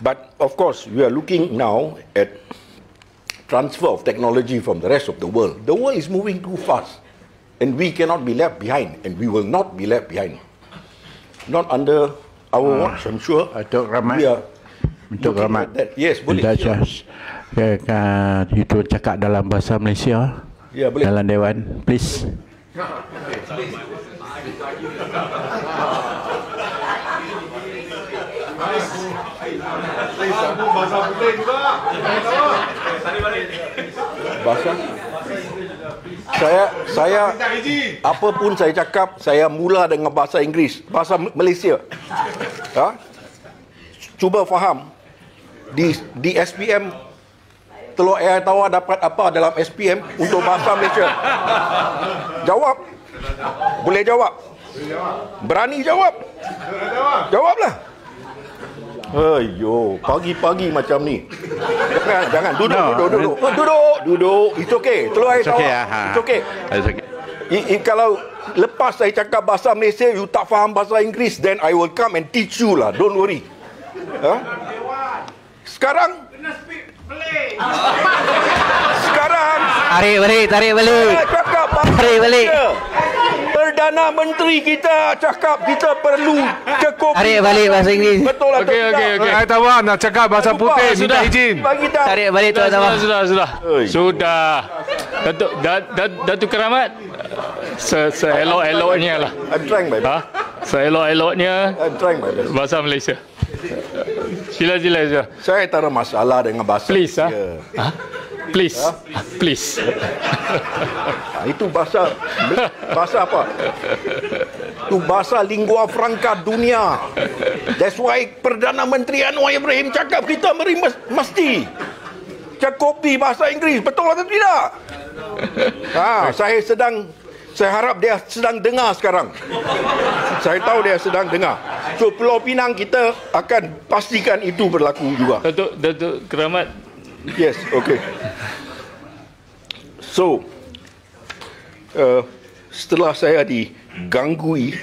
But of course, we are looking now at transfer of technology from the rest of the world. The world is moving too fast, and we cannot be left behind, and we will not be left behind. Not under our watch, I'm sure. Untuk Rahmat. We are Untuk looking Rahmat. at that. Yes, boleh. Itu cakap dalam bahasa Malaysia. Ya, boleh. Dalam Dewan, please. Bahasa saya apa pun saya cakap, saya mula dengan bahasa Inggeris, bahasa Malaysia. Ha? Cuba faham di SPM Teluk Air Tawar dapat apa dalam SPM untuk bahasa Malaysia? Jawab. Boleh jawab? Berani jawab? Jawablah. Ayo, pagi-pagi macam ni. Jangan duduk. It's okay. Telur air tawar. It's okay. Kalau lepas saya cakap bahasa Malaysia, you tak faham bahasa Inggeris, then I will come and teach you lah. Don't worry. Sekarang Tarik balik. Perdana Menteri kita cakap kita perlu cukup. Tarik balik bahasa Inggeris. Betul lah. Okey. Air Tawar nak cakap bahasa putih, minta izin. Tarik balik Tuan Tawar. Sudah. Datuk Keramat, seelok-eloknya lah. I'm trying my best. Seelok-eloknya I'm trying my best. bahasa Malaysia. Sila. Saya tak ada masalah dengan bahasa Please, Malaysia. Please. Itu bahasa apa? Itu bahasa lingua franca dunia. That's why Perdana Menteri Anwar Ibrahim cakap kita mesti cakupi bahasa Inggeris. Betul atau tidak? Saya harap dia sedang dengar sekarang. Saya tahu dia sedang dengar. So Pulau Pinang kita akan pastikan itu berlaku juga. Datuk Keramat. Yes, okay. So, setelah saya diganggui,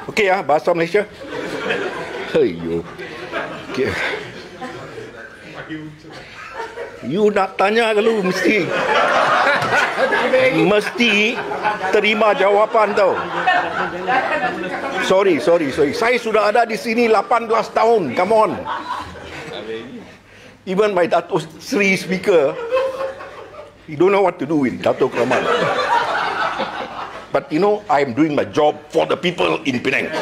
okay bahasa Malaysia. Ayo, okay. You nak tanya kalau mesti terima jawapan tau. Sorry. Saya sudah ada di sini 18 tahun. Come on. Even my Datuk Sri speaker, he don't know what to do with Datuk Keramat. But I am doing my job for the people in Penang.